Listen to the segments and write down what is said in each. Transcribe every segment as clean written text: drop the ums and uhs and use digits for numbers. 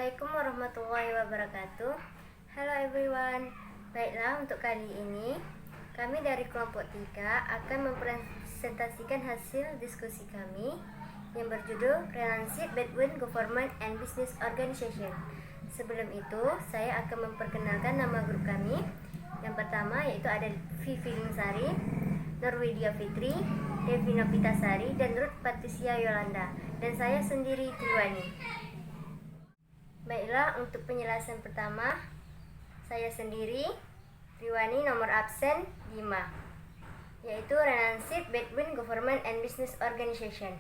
Assalamualaikum warahmatullahi wabarakatuh. Hello everyone. Baiklah, untuk kali ini kami dari kelompok 3 akan mempresentasikan hasil diskusi kami yang berjudul Relationship Between Government and Business Organization. Sebelum itu, saya akan memperkenalkan nama grup kami. Yang pertama yaitu ada Vivi Lingsari, Norwedia Fitri, Devi Novitasari, dan Ruth Patricia Yolanda. Dan saya sendiri, Triwani. Baiklah, untuk penjelasan pertama, saya sendiri, Triwani, nomor absen 5, yaitu Relationship Between Government and Business Organization.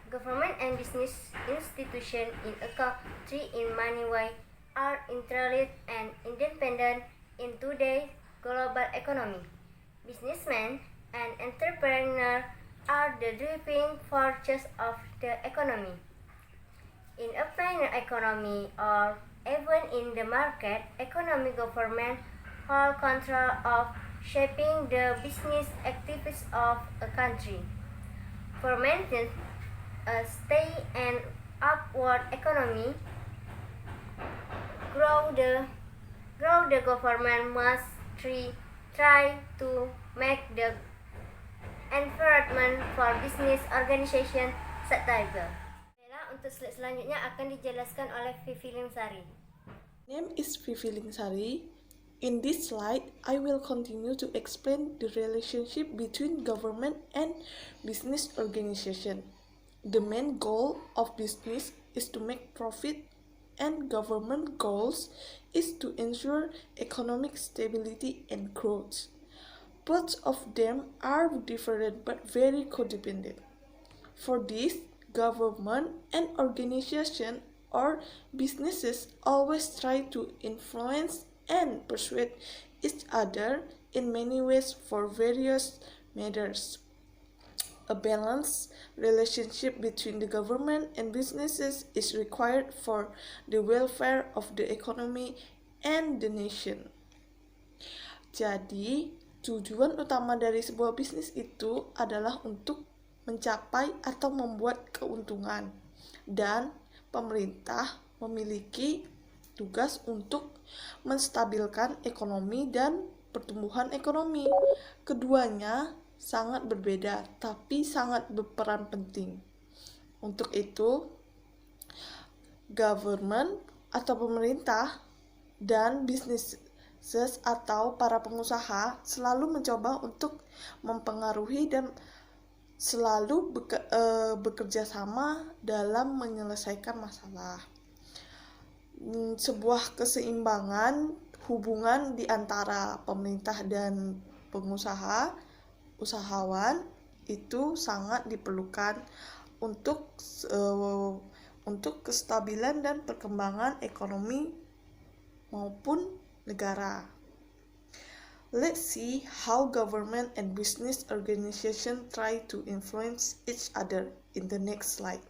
Government and business institution in a country in many ways are interrelated and independent in today's global economy. Businessmen and entrepreneurs are the driving forces of the economy. In a plain economy or even in the market economy, government hold control of shaping the business activities of a country. For maintaining a steady and upward economy, grow the government must try to make the environment for business organization sustainable. Untuk slide selanjutnya akan dijelaskan oleh Vivi Lingsari. Name is Vivi Lingsari. In this slide, I will continue to explain the relationship between government and business organization. The main goal of business is to make profit, and government goals is to ensure economic stability and growth. Both of them are different but very codependent. For this, government and organization or businesses always try to influence and persuade each other in many ways for various matters. A balanced relationship between the government and businesses is required for the welfare of the economy and the nation. Jadi, tujuan utama dari sebuah bisnis itu adalah untuk mencapai atau membuat keuntungan, dan pemerintah memiliki tugas untuk menstabilkan ekonomi dan pertumbuhan ekonomi. Keduanya sangat berbeda, tapi sangat berperan penting. Untuk itu, government atau pemerintah dan bisnis atau para pengusaha selalu mencoba untuk mempengaruhi dan selalu bekerja sama dalam menyelesaikan masalah. Sebuah keseimbangan hubungan di antara pemerintah dan usahawan itu sangat diperlukan untuk kestabilan dan perkembangan ekonomi maupun negara. Let's see how government and business organizations try to influence each other in the next slide.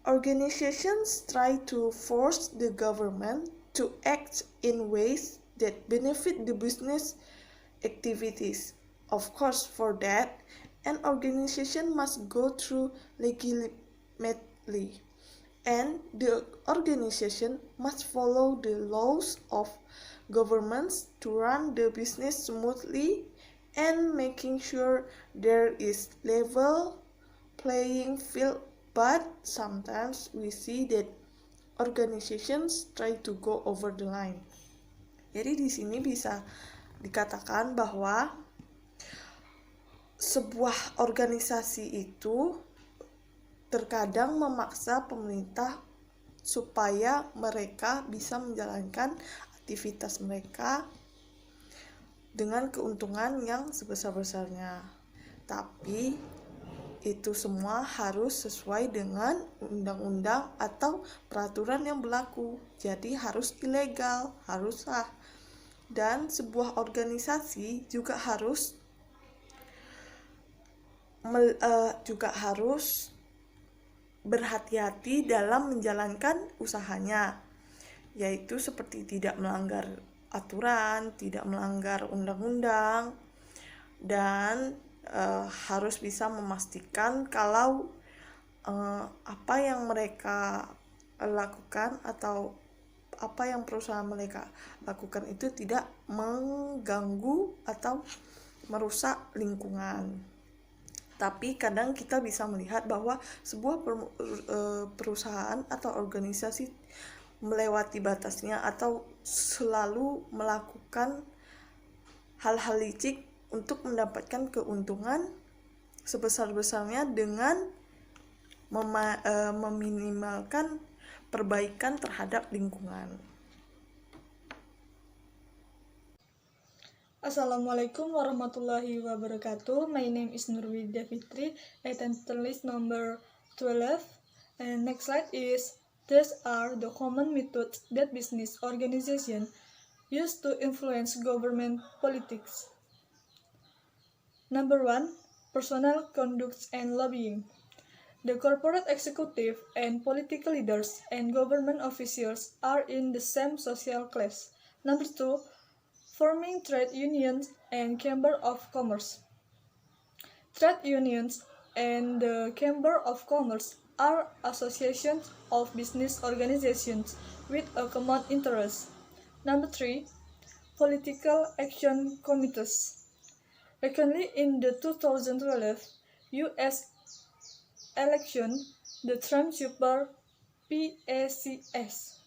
Organizations try to force the government to act in ways that benefit the business activities. Of course, for that, an organization must go through legitimately, and the organization must follow the laws of governments to run the business smoothly and making sure there is level playing field. But sometimes we see that organizations try to go over the line. Jadi di sini bisa dikatakan bahwa sebuah organisasi itu terkadang memaksa pemerintah supaya mereka bisa menjalankan aktivitas mereka dengan keuntungan yang sebesar-besarnya. Tapi itu semua harus sesuai dengan undang-undang atau peraturan yang berlaku. Jadi harus ilegal, harus sah. Dan sebuah organisasi juga harus berhati-hati dalam menjalankan usahanya, yaitu seperti tidak melanggar aturan, tidak melanggar undang-undang, dan harus bisa memastikan kalau apa yang mereka lakukan atau apa yang perusahaan mereka lakukan itu tidak mengganggu atau merusak lingkungan. Tapi kadang kita bisa melihat bahwa sebuah perusahaan atau organisasi melewati batasnya atau selalu melakukan hal-hal licik untuk mendapatkan keuntungan sebesar-besarnya dengan meminimalkan perbaikan terhadap lingkungan. Assalamualaikum warahmatullahi wabarakatuh. My name is Nurwida Fitri, attendance list number 12. And next slide is, these are the common methods that business organizations use to influence government politics. Number 1, personal conduct and lobbying. The corporate executive and political leaders and government officials are in the same social class. Number 2, forming trade unions and Chamber of Commerce. Trade unions and the Chamber of Commerce are associations of business organizations with a common interest. Number 3, political action committees. Recently, in the 2012 U.S. election, the Trump Super PACS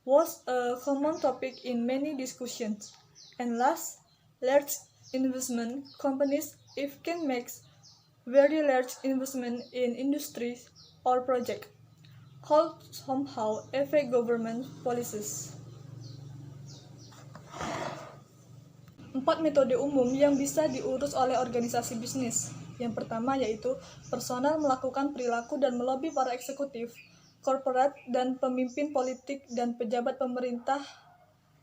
was a common topic in many discussions. And last, large investment companies if can make very large investment in industries or project could somehow affect government policies. 4 metode umum yang bisa diurus oleh organisasi bisnis. Yang pertama yaitu personal melakukan perilaku dan melobi para eksekutif, korporat dan pemimpin politik dan pejabat pemerintah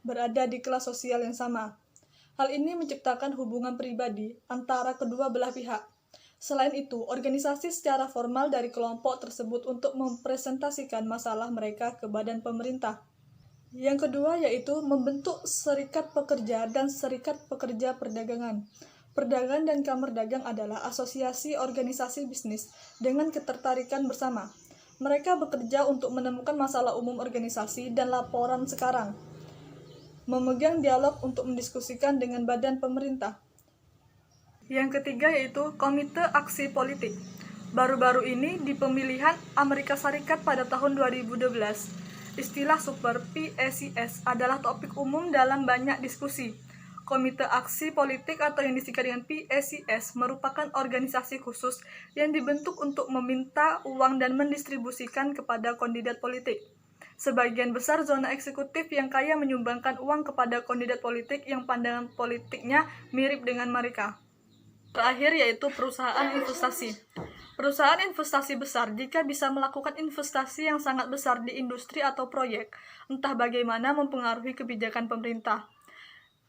berada di kelas sosial yang sama. Hal ini menciptakan hubungan pribadi antara kedua belah pihak. Selain itu, organisasi secara formal dari kelompok tersebut untuk mempresentasikan masalah mereka ke badan pemerintah. Yang kedua yaitu membentuk serikat pekerja dan serikat pekerja perdagangan. Perdagangan dan Kamar Dagang adalah asosiasi organisasi bisnis dengan ketertarikan bersama. Mereka bekerja untuk menemukan masalah umum organisasi dan laporan sekarang. Memegang dialog untuk mendiskusikan dengan badan pemerintah. Yang ketiga yaitu Komite Aksi Politik. Baru-baru ini di pemilihan Amerika Serikat pada tahun 2012, istilah Super PACS adalah topik umum dalam banyak diskusi. Komite Aksi Politik atau yang disingkat dengan PACS merupakan organisasi khusus yang dibentuk untuk meminta uang dan mendistribusikan kepada kandidat politik. Sebagian besar zona eksekutif yang kaya menyumbangkan uang kepada kandidat politik yang pandangan politiknya mirip dengan mereka. Terakhir yaitu perusahaan investasi. Perusahaan investasi besar jika bisa melakukan investasi yang sangat besar di industri atau proyek, entah bagaimana mempengaruhi kebijakan pemerintah.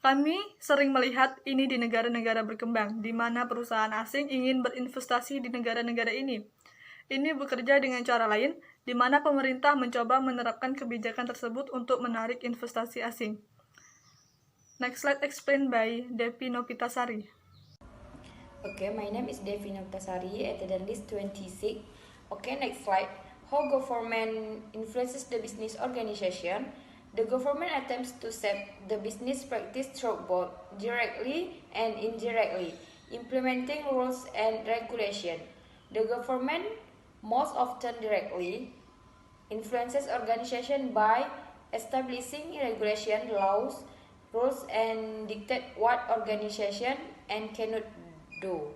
Kami sering melihat ini di negara-negara berkembang, di mana perusahaan asing ingin berinvestasi di negara-negara ini. Ini bekerja dengan cara lain, di mana pemerintah mencoba menerapkan kebijakan tersebut untuk menarik investasi asing. Next slide explained by Devi Novitasari. Okay, my name is Devi Novitasari, attendance list 26. Okay, next slide. How government influences the business organization. The government attempts to shape the business practice through both directly and indirectly, implementing rules and regulation. The government most often directly influences organization by establishing regulation, laws, rules, and dictate what organization and cannot do.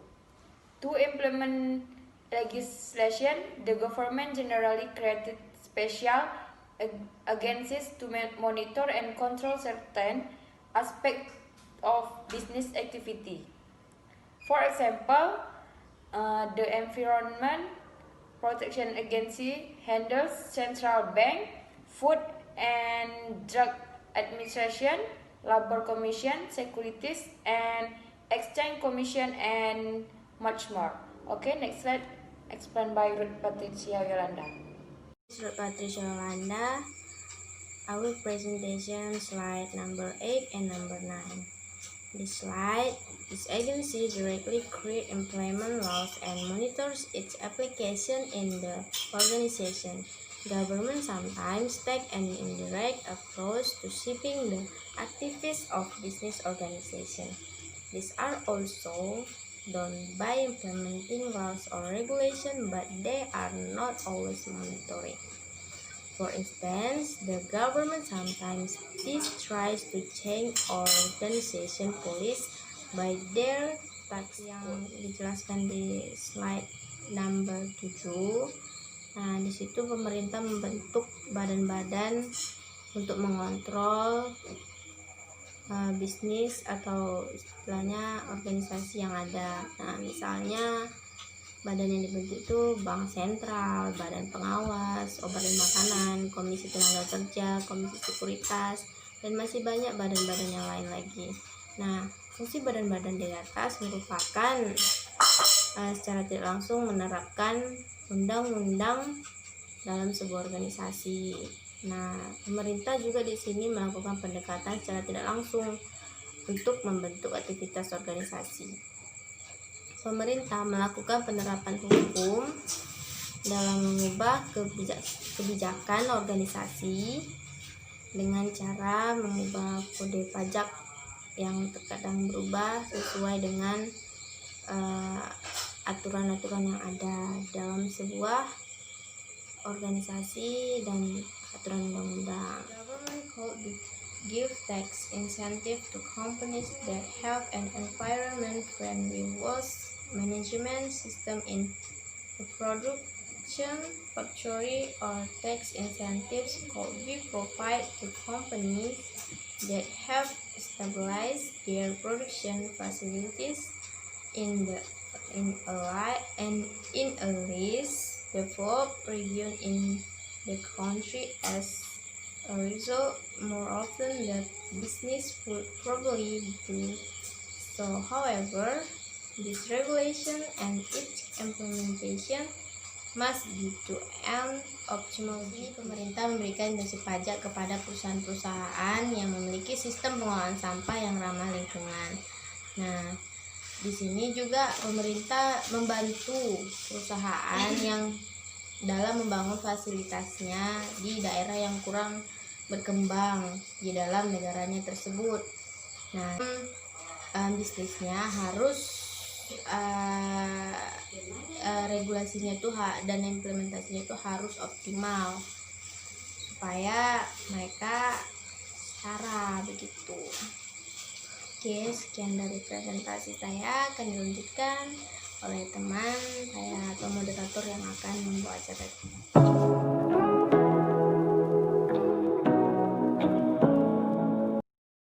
To implement legislation, the government generally created special agencies to monitor and control certain aspects of business activity. For example, the Environment Protection Agency handles Central Bank, Food and Drug Administration, Labor Commission, Securities and Exchange Commission, and much more. Okay, next slide, explained by Ruth Patricia Yolanda. Ruth Patricia Yolanda, our presentation slide number 8 and number 9. This slide, this agency directly creates, implement laws and monitors its application in the organization. Government sometimes take an indirect approach to shaping the activities of business organizations. These are also done by implementing laws or regulation, but they are not always monitoring. For instance, the government sometimes tries to change organization police by their tax yang dijelaskan di slide number 7. Nah, di situ pemerintah membentuk badan-badan untuk mengontrol bisnis atau istilahnya organisasi yang ada. Nah, misalnya badan yang dibentuk itu Bank Sentral, Badan Pengawas, Obat dan Makanan, Komisi Tenaga Kerja, Komisi Sekuritas, dan masih banyak badan-badan yang lain lagi. Nah, fungsi badan-badan di atas merupakan secara tidak langsung menerapkan undang-undang dalam sebuah organisasi. Nah, pemerintah juga di sini melakukan pendekatan secara tidak langsung untuk membentuk aktivitas organisasi. Pemerintah melakukan penerapan hukum dalam mengubah kebijakan organisasi dengan cara mengubah kode pajak yang terkadang berubah sesuai dengan aturan-aturan yang ada dalam sebuah organisasi dan aturan undang-undang. Government could give tax incentive to companies that have an environment-friendly waste management system in the production factory, or tax incentives could be provided to companies that have stabilized their production facilities in a least developed region in the country. As a result, more often the business would probably do so. However, this regulation and its implementation must be to an optimal. Pemerintah memberikan insentif pajak kepada perusahaan-perusahaan yang memiliki sistem pengelolaan sampah yang ramah lingkungan. Nah, di sini juga pemerintah membantu perusahaan yang dalam membangun fasilitasnya di daerah yang kurang berkembang di dalam negaranya tersebut. Nah, bisnisnya harus regulasinya itu dan implementasinya itu harus optimal supaya mereka setara begitu. Oke, sekian dari presentasi saya, akan dilanjutkan oleh teman saya atau moderator yang akan membawa acara.